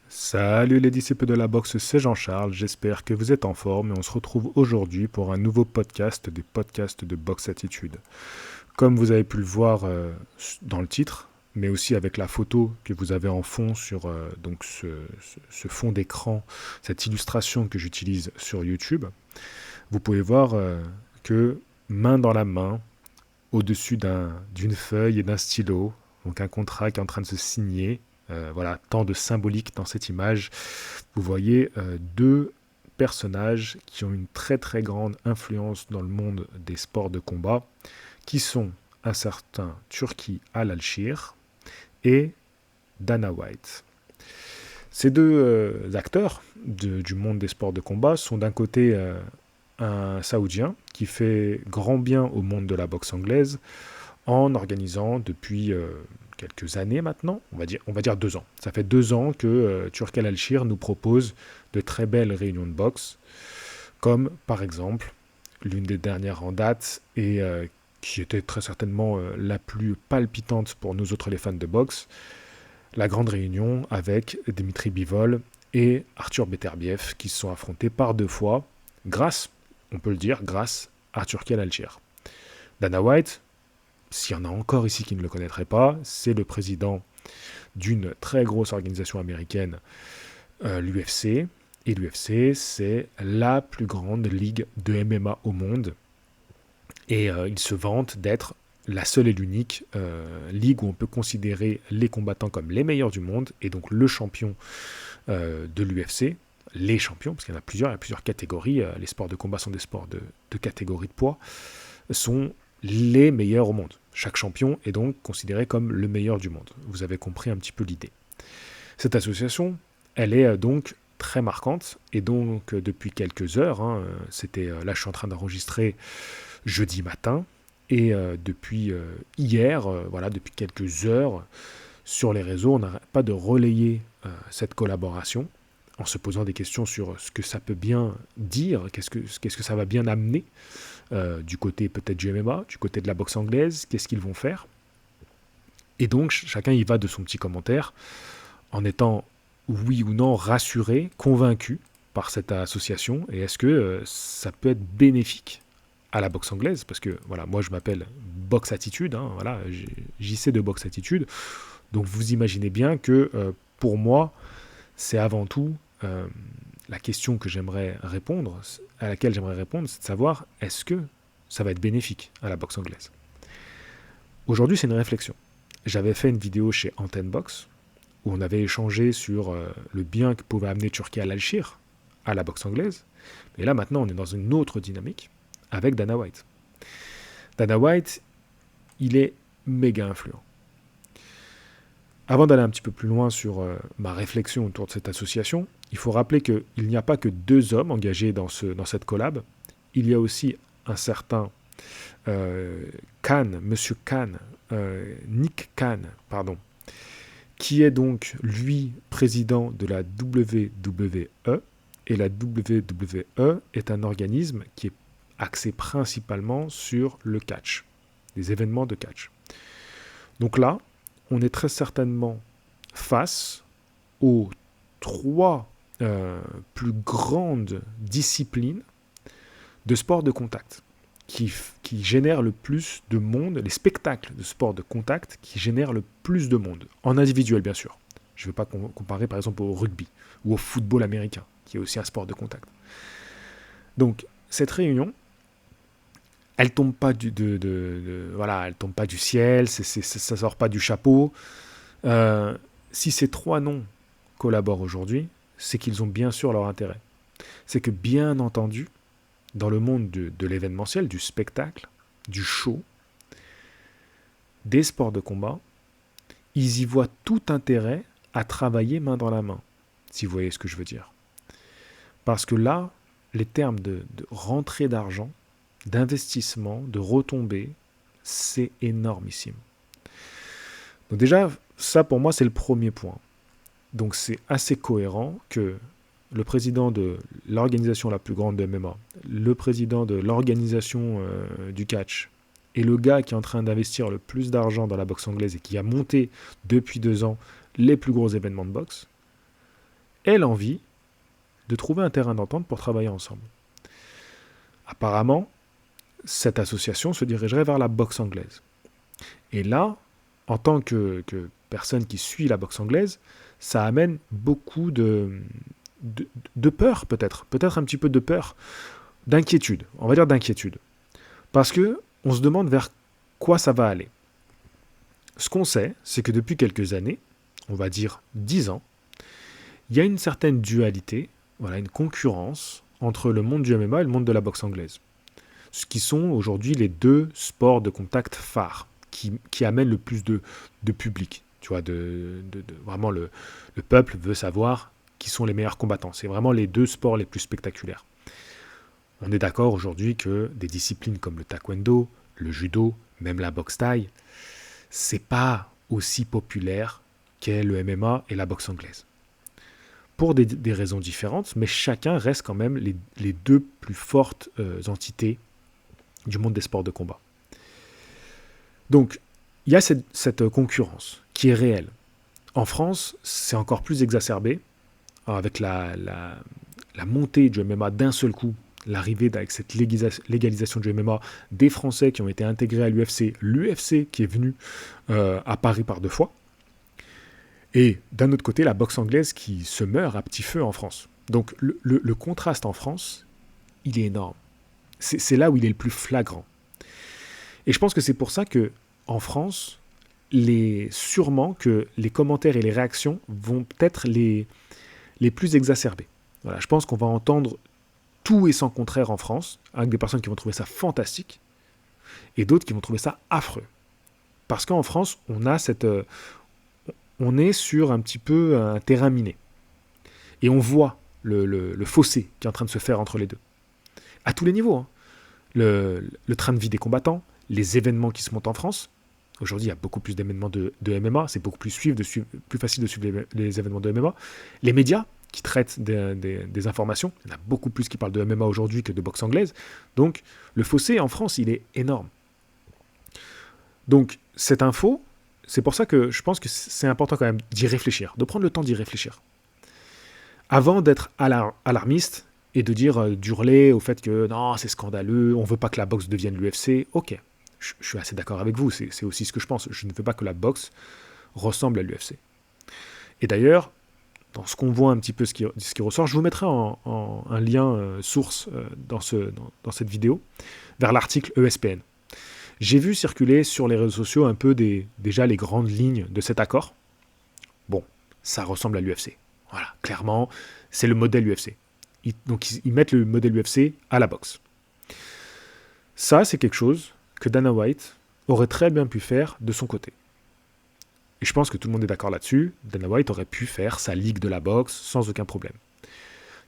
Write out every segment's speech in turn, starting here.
Salut les disciples de la boxe, c'est Jean-Charles, j'espère que vous êtes en forme et on se retrouve aujourd'hui pour un nouveau podcast des podcasts de Box Attitude. Comme vous avez pu le voir dans le titre, mais aussi avec la photo que vous avez en fond sur donc ce fond d'écran, cette illustration que j'utilise sur YouTube, vous pouvez voir que main dans la main, au-dessus d'une feuille et d'un stylo, donc un contrat qui est en train de se signer. Voilà, tant de symbolique dans cette image. Vous voyez deux personnages qui ont une très très grande influence dans le monde des sports de combat, qui sont un certain Turki Al-Alshir et Dana White. Ces deux acteurs du monde des sports de combat sont d'un côté un Saoudien qui fait grand bien au monde de la boxe anglaise en organisant depuis quelques années maintenant, on va dire 2 ans. Ça fait 2 ans que Turk Al Alshir nous propose de très belles réunions de boxe, comme par exemple l'une des dernières en date et qui était très certainement la plus palpitante pour nous autres les fans de boxe, la grande réunion avec Dimitri Bivol et Arthur Beterbiev qui se sont affrontés par 2 fois, grâce, on peut le dire, grâce à Turk Al Alshir. Dana White, s'il y en a encore ici qui ne le connaîtraient pas, c'est le président d'une très grosse organisation américaine, l'UFC. Et l'UFC, c'est la plus grande ligue de MMA au monde. Et il se vante d'être la seule et l'unique ligue où on peut considérer les combattants comme les meilleurs du monde, et donc le champion de l'UFC, les champions, parce qu'il y en a plusieurs, il y a plusieurs catégories, les sports de combat sont des sports de catégorie de poids, sont les meilleurs au monde. Chaque champion est donc considéré comme le meilleur du monde. Vous avez compris un petit peu l'idée. Cette association, elle est donc très marquante, et donc depuis quelques heures, là je suis en train d'enregistrer jeudi matin, et depuis hier, voilà, depuis quelques heures, sur les réseaux, on n'arrête pas de relayer cette collaboration, en se posant des questions sur ce que ça peut bien dire, qu'est-ce que ça va bien amener, du côté peut-être du MMA, du côté de la boxe anglaise, qu'est-ce qu'ils vont faire. Et donc chacun y va de son petit commentaire, en étant oui ou non rassuré, convaincu par cette association, et est-ce que ça peut être bénéfique à la boxe anglaise, parce que voilà, moi je m'appelle Box Attitude, voilà, JC de Box Attitude, donc vous imaginez bien que pour moi, c'est avant tout la question que j'aimerais répondre, à laquelle j'aimerais répondre, c'est de savoir est-ce que ça va être bénéfique à la boxe anglaise. Aujourd'hui, c'est une réflexion. J'avais fait une vidéo chez Antenne Box où on avait échangé sur le bien que pouvait amener Turki Al-Alshir à la boxe anglaise. Et là, maintenant, on est dans une autre dynamique avec Dana White. Dana White, il est méga influent. Avant d'aller un petit peu plus loin sur ma réflexion autour de cette association, il faut rappeler qu'il n'y a pas que 2 hommes engagés dans cette collab. Il y a aussi un certain Khan, Monsieur Khan, Nick Khan, pardon, qui est donc, lui, président de la WWE. Et la WWE est un organisme qui est axé principalement sur le catch, les événements de catch. Donc là, on est très certainement face aux 3 plus grandes disciplines de sport de contact qui génèrent le plus de monde, les spectacles de sport de contact qui génèrent le plus de monde, en individuel bien sûr. Je ne vais pas comparer par exemple au rugby ou au football américain, qui est aussi un sport de contact. Donc cette réunion, elle tombe pas voilà, elle tombe pas du ciel, ça sort pas du chapeau. Si ces 3 noms collaborent aujourd'hui, c'est qu'ils ont bien sûr leur intérêt. C'est que bien entendu, dans le monde de l'événementiel, du spectacle, du show, des sports de combat, ils y voient tout intérêt à travailler main dans la main, si vous voyez ce que je veux dire. Parce que là, les termes de rentrée d'argent, d'investissement, de retombées, c'est énormissime. Donc déjà, ça pour moi, c'est le premier point. Donc c'est assez cohérent que le président de l'organisation la plus grande de MMA, le président de l'organisation du catch, et le gars qui est en train d'investir le plus d'argent dans la boxe anglaise et qui a monté depuis 2 ans les plus gros événements de boxe, ait l'envie de trouver un terrain d'entente pour travailler ensemble. Apparemment, cette association se dirigerait vers la boxe anglaise. Et là, en tant que personne qui suit la boxe anglaise, ça amène beaucoup de peur peut-être un petit peu de peur, d'inquiétude, on va dire d'inquiétude. Parce que on se demande vers quoi ça va aller. Ce qu'on sait, c'est que depuis quelques années, on va dire 10 ans, il y a une certaine dualité, voilà, une concurrence entre le monde du MMA et le monde de la boxe anglaise. Ce qui sont aujourd'hui les deux sports de contact phares qui amènent le plus de public. Tu vois, vraiment le peuple veut savoir qui sont les meilleurs combattants. C'est vraiment les deux sports les plus spectaculaires. On est d'accord aujourd'hui que des disciplines comme le taekwondo, le judo, même la boxe thaï, c'est pas aussi populaire qu'est le MMA et la boxe anglaise. Pour des raisons différentes, mais chacun reste quand même les deux plus fortes entités du monde des sports de combat. Donc, il y a cette concurrence qui est réelle. En France, c'est encore plus exacerbé avec la montée du MMA d'un seul coup, l'arrivée avec cette légalisation du MMA, des Français qui ont été intégrés à l'UFC qui est venu à Paris par 2 fois, et d'un autre côté, la boxe anglaise qui se meurt à petit feu en France. Donc le contraste en France, il est énorme. C'est là où il est le plus flagrant. Et je pense que c'est pour ça que en France, sûrement que les commentaires et les réactions vont peut-être les plus exacerbés. Voilà, je pense qu'on va entendre tout et son contraire en France, avec des personnes qui vont trouver ça fantastique, et d'autres qui vont trouver ça affreux. Parce qu'en France, on est sur un petit peu un terrain miné. Et on voit le fossé qui est en train de se faire entre les deux. À tous les niveaux. Hein. Le train de vie des combattants, les événements qui se montent en France. Aujourd'hui, il y a beaucoup plus d'événements de MMA. C'est beaucoup plus facile de suivre les événements de MMA. Les médias qui traitent des informations. Il y en a beaucoup plus qui parlent de MMA aujourd'hui que de boxe anglaise. Donc, le fossé en France, il est énorme. Donc, cette info, c'est pour ça que je pense que c'est important quand même d'y réfléchir, de prendre le temps d'y réfléchir. Avant d'être alarmiste et de dire, d'hurler au fait que non, c'est scandaleux, on ne veut pas que la boxe devienne l'UFC. Ok, je suis assez d'accord avec vous, c'est aussi ce que je pense. Je ne veux pas que la boxe ressemble à l'UFC. Et d'ailleurs, dans ce qu'on voit un petit peu ce qui ressort, je vous mettrai un lien source dans cette vidéo vers l'article ESPN. J'ai vu circuler sur les réseaux sociaux un peu déjà les grandes lignes de cet accord. Bon, ça ressemble à l'UFC. Voilà, clairement, c'est le modèle UFC. Donc ils mettent le modèle UFC à la boxe. Ça, c'est quelque chose que Dana White aurait très bien pu faire de son côté. Et je pense que tout le monde est d'accord là-dessus. Dana White aurait pu faire sa ligue de la boxe sans aucun problème.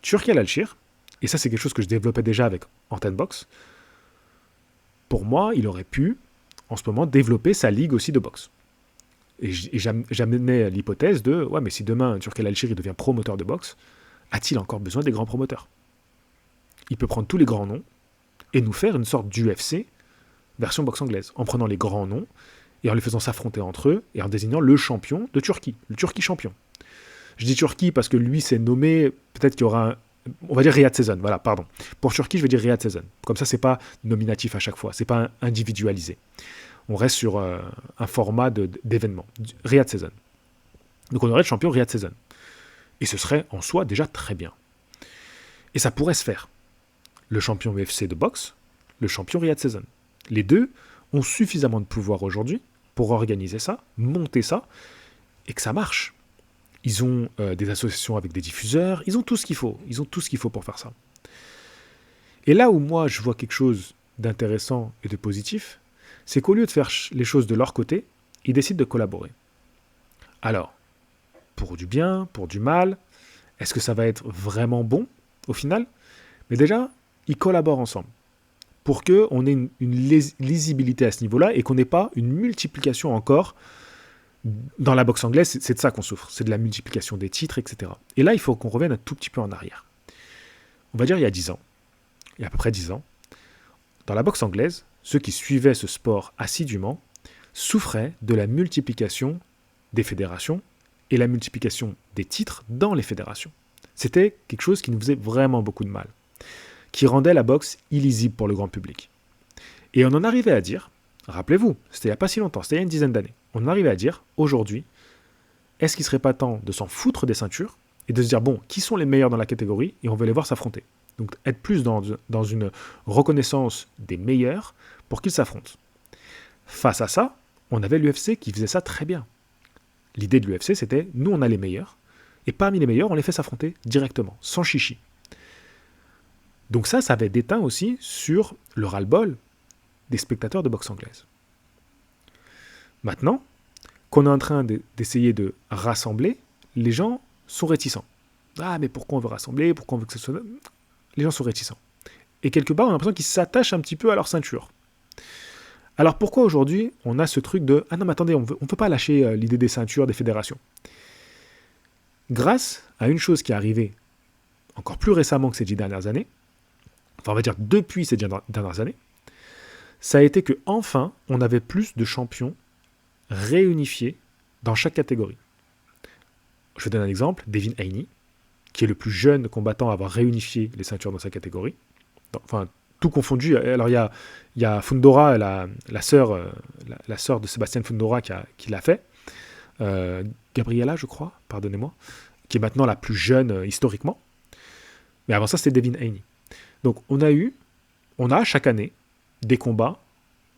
Turki Al-Alshir, et ça c'est quelque chose que je développais déjà avec Antenne Box, pour moi, il aurait pu, en ce moment, développer sa ligue aussi de boxe. Et j'amenais l'hypothèse de, ouais, mais si demain Turki Al-Alshir devient promoteur de boxe, a-t-il encore besoin des grands promoteurs ? Il peut prendre tous les grands noms et nous faire une sorte d'UFC version boxe anglaise, en prenant les grands noms et en les faisant s'affronter entre eux et en désignant le champion de Turquie, le Turquie champion. Je dis Turquie parce que lui s'est nommé, peut-être qu'il y aura on va dire Riyad Season, voilà, pardon. Pour Turquie, je vais dire Riyad Season. Comme ça, c'est pas nominatif à chaque fois, c'est pas individualisé. On reste sur un format d'événement. Riyad Season. Donc on aurait le champion Riyad Season. Et ce serait en soi déjà très bien. Et ça pourrait se faire. Le champion UFC de boxe, le champion Riyad Season. Les deux ont suffisamment de pouvoir aujourd'hui pour organiser ça, monter ça, et que ça marche. Ils ont des associations avec des diffuseurs, ils ont tout ce qu'il faut. Ils ont tout ce qu'il faut pour faire ça. Et là où moi je vois quelque chose d'intéressant et de positif, c'est qu'au lieu de faire les choses de leur côté, ils décident de collaborer. Alors, pour du bien, pour du mal, est-ce que ça va être vraiment bon au final ? Mais déjà, ils collaborent ensemble pour qu'on ait une lisibilité à ce niveau-là et qu'on n'ait pas une multiplication encore. Dans la boxe anglaise, c'est de ça qu'on souffre, c'est de la multiplication des titres, etc. Et là, il faut qu'on revienne un tout petit peu en arrière. On va dire il y a 10 ans, il y a à peu près 10 ans, dans la boxe anglaise, ceux qui suivaient ce sport assidûment souffraient de la multiplication des fédérations et la multiplication des titres dans les fédérations. C'était quelque chose qui nous faisait vraiment beaucoup de mal, qui rendait la boxe illisible pour le grand public. Et on en arrivait à dire, rappelez-vous, c'était il n'y a pas si longtemps, c'était il y a une dizaine d'années, on en arrivait à dire, aujourd'hui, est-ce qu'il ne serait pas temps de s'en foutre des ceintures et de se dire, bon, qui sont les meilleurs dans la catégorie et on veut les voir s'affronter. Donc être plus dans une reconnaissance des meilleurs pour qu'ils s'affrontent. Face à ça, on avait l'UFC qui faisait ça très bien. L'idée de l'UFC, c'était, nous on a les meilleurs, et parmi les meilleurs, on les fait s'affronter directement, sans chichi. Donc ça avait déteint aussi sur le ras-le-bol des spectateurs de boxe anglaise. Maintenant, qu'on est en train d'essayer de rassembler, les gens sont réticents. Ah, mais pourquoi on veut rassembler? Pourquoi on veut que ce soit... Les gens sont réticents. Et quelque part, on a l'impression qu'ils s'attachent un petit peu à leur ceinture. Alors pourquoi aujourd'hui, on a ce truc de « Ah non, mais attendez, on ne peut pas lâcher l'idée des ceintures, des fédérations ». Grâce à une chose qui est arrivée encore plus récemment que ces 10 dernières années, enfin on va dire depuis ces 10 dernières années, ça a été que enfin on avait plus de champions réunifiés dans chaque catégorie. Je vous donne un exemple, Devin Haney, qui est le plus jeune combattant à avoir réunifié les ceintures dans sa catégorie. Enfin, tout confondu. Alors, il y a Fundora, la sœur de Sébastien Fundora qui l'a fait. Gabriela, je crois, pardonnez-moi, qui est maintenant la plus jeune historiquement. Mais avant ça, c'était Devin Haney. Donc, on a chaque année des combats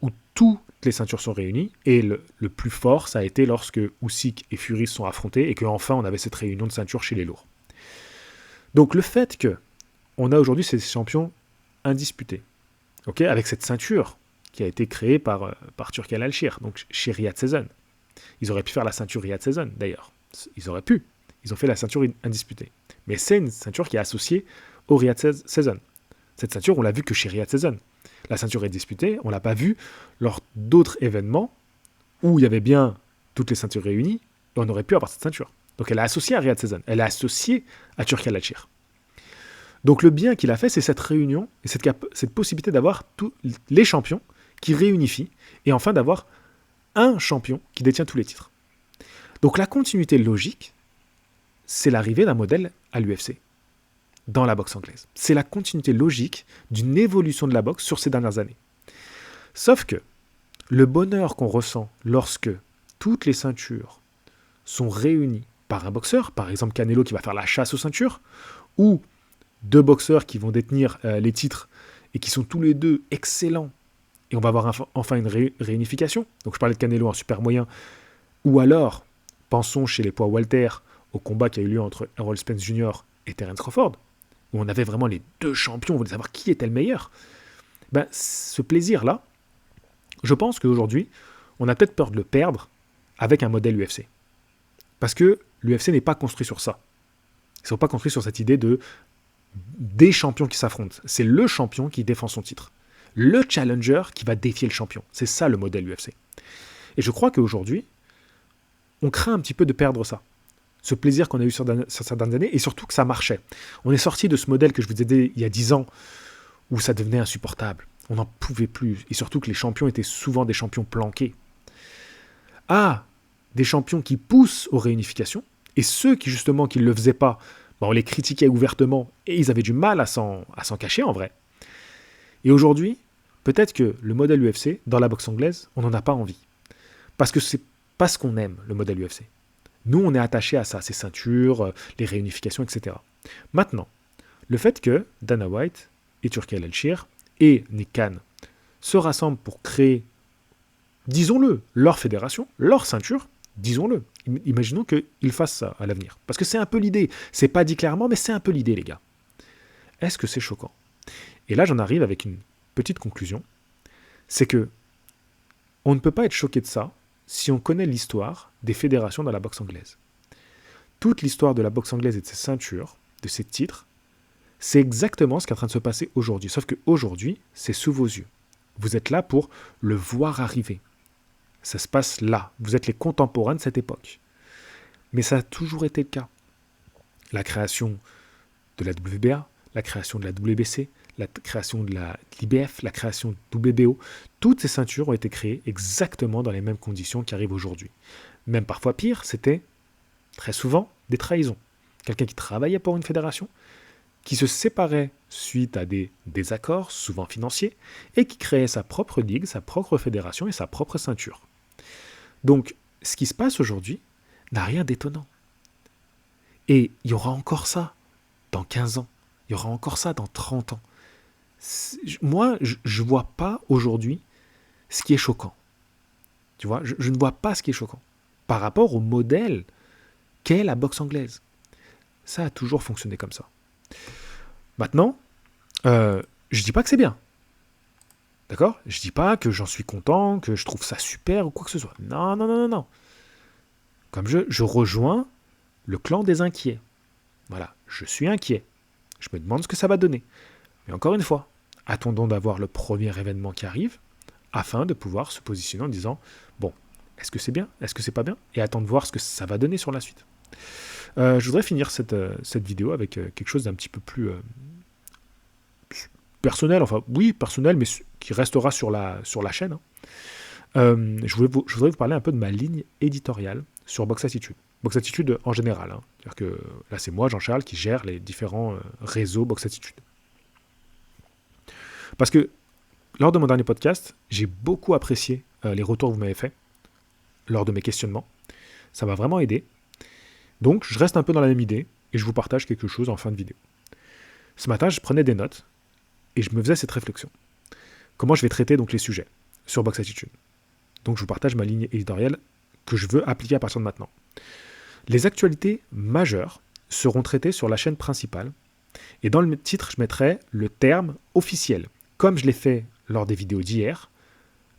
où toutes les ceintures sont réunies, et le plus fort, ça a été lorsque Usyk et Fury se sont affrontés, et qu'enfin, on avait cette réunion de ceintures chez les lourds. Donc, le fait qu'on a aujourd'hui ces champions indisputés, okay, avec cette ceinture qui a été créée par Turkel Alshir, donc chez Riyad Season. Ils auraient pu faire la ceinture Riyad Season, d'ailleurs. Ils auraient pu. Ils ont fait la ceinture indisputée. Mais c'est une ceinture qui est associée au Riyad Season. Cette ceinture, on l'a vue que chez Riyad Season. La ceinture est disputée, on ne l'a pas vue lors d'autres événements où il y avait bien toutes les ceintures réunies, et on aurait pu avoir cette ceinture. Donc elle est associée à Riyad Season, elle est associée à Turkel Alshir. Donc le bien qu'il a fait, c'est cette réunion, et cette possibilité d'avoir tous les champions qui réunifient, et enfin d'avoir un champion qui détient tous les titres. Donc la continuité logique, c'est l'arrivée d'un modèle à l'UFC, dans la boxe anglaise. C'est la continuité logique d'une évolution de la boxe sur ces dernières années. Sauf que le bonheur qu'on ressent lorsque toutes les ceintures sont réunies par un boxeur, par exemple Canelo qui va faire la chasse aux ceintures, ou deux boxeurs qui vont détenir les titres et qui sont tous les deux excellents, et on va avoir enfin une réunification. Donc je parlais de Canelo en super moyen, ou alors, pensons chez les poids welter au combat qui a eu lieu entre Errol Spence Jr. et Terence Crawford, où on avait vraiment les deux champions, on voulait savoir qui était le meilleur. Ben, ce plaisir-là, je pense qu'aujourd'hui, on a peut-être peur de le perdre avec un modèle UFC. Parce que l'UFC n'est pas construit sur ça. Ils ne sont pas construits sur cette idée des champions qui s'affrontent. C'est le champion qui défend son titre. Le challenger qui va défier le champion. C'est ça le modèle UFC. Et je crois qu'aujourd'hui, on craint un petit peu de perdre ça. Ce plaisir qu'on a eu sur ces dernières années, et surtout que ça marchait. On est sorti de ce modèle que je vous ai dit il y a 10 ans, où ça devenait insupportable. On n'en pouvait plus. Et surtout que les champions étaient souvent des champions planqués. Ah, des champions qui poussent aux réunifications, et ceux qui justement qui ne le faisaient pas, on les critiquait ouvertement, et ils avaient du mal à s'en cacher en vrai. Et aujourd'hui, peut-être que le modèle UFC, dans la boxe anglaise, on n'en a pas envie. Parce que c'est pas ce qu'on aime, le modèle UFC. Nous, on est attachés à ça, ces ceintures, les réunifications, etc. Maintenant, le fait que Dana White et Turkel Alshir et Nick Khan se rassemblent pour créer, disons-le, leur fédération, leur ceinture, disons-le. Imaginons qu'ils fassent ça à l'avenir. Parce que c'est un peu l'idée. C'est pas dit clairement, mais c'est un peu l'idée, les gars. Est-ce que c'est choquant? Et là, j'en arrive avec une petite conclusion. C'est que on ne peut pas être choqué de ça si on connaît l'histoire des fédérations dans la boxe anglaise. Toute l'histoire de la boxe anglaise et de ses ceintures, de ses titres, c'est exactement ce qui est en train de se passer aujourd'hui. Sauf qu'aujourd'hui, c'est sous vos yeux. Vous êtes là pour le voir arriver. Ça se passe là. Vous êtes les contemporains de cette époque. Mais ça a toujours été le cas. La création de la WBA, la création de la WBC, la création de l'IBF, la création de WBO, toutes ces ceintures ont été créées exactement dans les mêmes conditions qui arrivent aujourd'hui. Même parfois pire, c'était très souvent des trahisons. quelqu'un qui travaillait pour une fédération, qui se séparait suite à des désaccords, souvent financiers, et qui créait sa propre ligue, sa propre fédération et sa propre ceinture. Donc, ce qui se passe aujourd'hui n'a rien d'étonnant. Et il y aura encore ça dans 15 ans. Il y aura encore ça dans 30 ans. Moi, je ne vois pas aujourd'hui ce qui est choquant. Tu vois, je ne vois pas ce qui est choquant. Par rapport au modèle qu'est la boxe anglaise. Ça a toujours fonctionné comme ça. Maintenant, je ne dis pas que c'est bien. D'accord ? Je ne dis pas que j'en suis content, que je trouve ça super ou quoi que ce soit. Non, non, non, non, non. Comme je rejoins le clan des inquiets. Voilà, je suis inquiet. Je me demande ce que ça va donner. Mais encore une fois, attendons d'avoir le premier événement qui arrive afin de pouvoir se positionner en disant bon, est-ce que c'est bien ? Est-ce que c'est pas bien ? Et attendre de voir ce que ça va donner sur la suite. Je voudrais finir cette vidéo avec quelque chose d'un petit peu plus personnel, enfin oui, personnel, mais qui restera sur la chaîne. Je voudrais vous parler un peu de ma ligne éditoriale sur Box Attitude. Box Attitude en général. C'est-à-dire que là, c'est moi, Jean-Charles, qui gère les différents réseaux Box Attitude. Parce que lors de mon dernier podcast, j'ai beaucoup apprécié les retours que vous m'avez faits lors de mes questionnements. Ça m'a vraiment aidé. Donc, je reste un peu dans la même idée et je vous partage quelque chose en fin de vidéo. Ce matin, je prenais des notes et je me faisais cette réflexion. Comment je vais traiter donc les sujets sur Box Attitude ? Donc, je vous partage ma ligne éditoriale que je veux appliquer à partir de maintenant. Les actualités majeures seront traitées sur la chaîne principale et dans le titre, je mettrai le terme officiel, comme je l'ai fait lors des vidéos d'hier,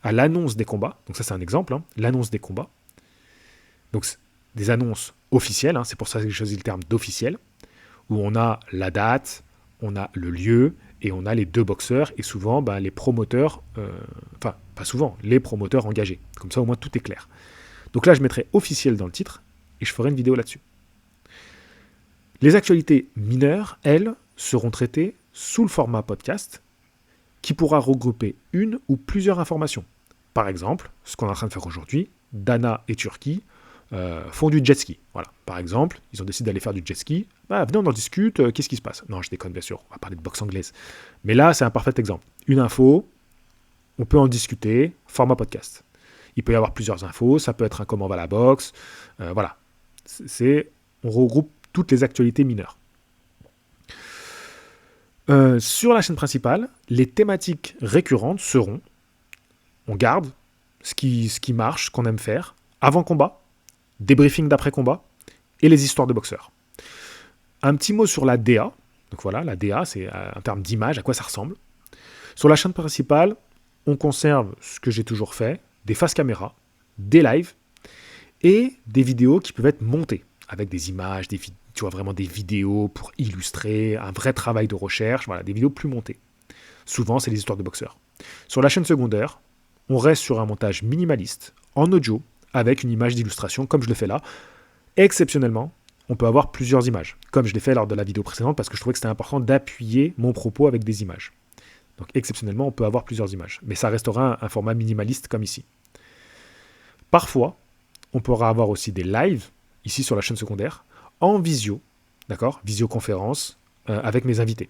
à l'annonce des combats. Donc ça, c'est un exemple, l'annonce des combats. Donc, des annonces officielles, c'est pour ça que j'ai choisi le terme d'officiel, où on a la date, on a le lieu, et on a les deux boxeurs, et souvent les promoteurs, enfin, pas souvent, les promoteurs engagés. Comme ça, au moins, tout est clair. Donc là, je mettrai officiel dans le titre, et je ferai une vidéo là-dessus. Les actualités mineures, elles, seront traitées sous le format podcast, qui pourra regrouper une ou plusieurs informations. Par exemple, ce qu'on est en train de faire aujourd'hui, Dana et Turquie font du jet ski. Voilà. Par exemple, ils ont décidé d'aller faire du jet ski. Venez, on en discute, qu'est-ce qui se passe ? Non, je déconne bien sûr, on va parler de boxe anglaise. Mais là, c'est un parfait exemple. Une info, on peut en discuter, format podcast. Il peut y avoir plusieurs infos, ça peut être un comment va la boxe, voilà. On regroupe toutes les actualités mineures. Sur la chaîne principale, les thématiques récurrentes seront, on garde ce qui marche, ce qu'on aime faire, avant combat, débriefing d'après combat, et les histoires de boxeurs. Un petit mot sur la DA. Donc voilà, la DA, c'est un terme d'image, à quoi ça ressemble. Sur la chaîne principale, on conserve ce que j'ai toujours fait, des faces caméra, des lives, et des vidéos qui peuvent être montées, avec des images, tu vois, vraiment des vidéos pour illustrer, un vrai travail de recherche, voilà, des vidéos plus montées. Souvent, c'est les histoires de boxeurs. Sur la chaîne secondaire, on reste sur un montage minimaliste, en audio, avec une image d'illustration, comme je le fais là. Exceptionnellement, on peut avoir plusieurs images, comme je l'ai fait lors de la vidéo précédente, parce que je trouvais que c'était important d'appuyer mon propos avec des images. Donc exceptionnellement, on peut avoir plusieurs images, mais ça restera un format minimaliste comme ici. Parfois, on pourra avoir aussi des lives, ici sur la chaîne secondaire, en visio, d'accord, visioconférence, avec mes invités.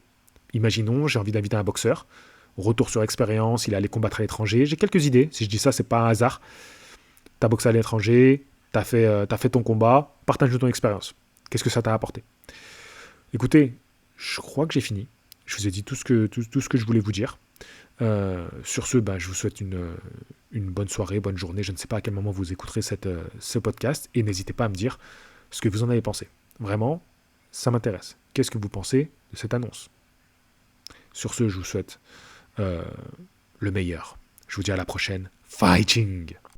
Imaginons, j'ai envie d'inviter un boxeur, retour sur expérience, il est allé combattre à l'étranger, j'ai quelques idées, si je dis ça, c'est pas un hasard. T'as boxé à l'étranger, t'as fait ton combat, partage-nous ton expérience. Qu'est-ce que ça t'a apporté ? Écoutez, je crois que j'ai fini. Je vous ai dit tout ce que je voulais vous dire. Sur ce, je vous souhaite une bonne soirée, bonne journée. Je ne sais pas à quel moment vous écouterez ce podcast. Et n'hésitez pas à me dire ce que vous en avez pensé. Vraiment, ça m'intéresse. Qu'est-ce que vous pensez de cette annonce ? Sur ce, je vous souhaite le meilleur. Je vous dis à la prochaine. Fighting!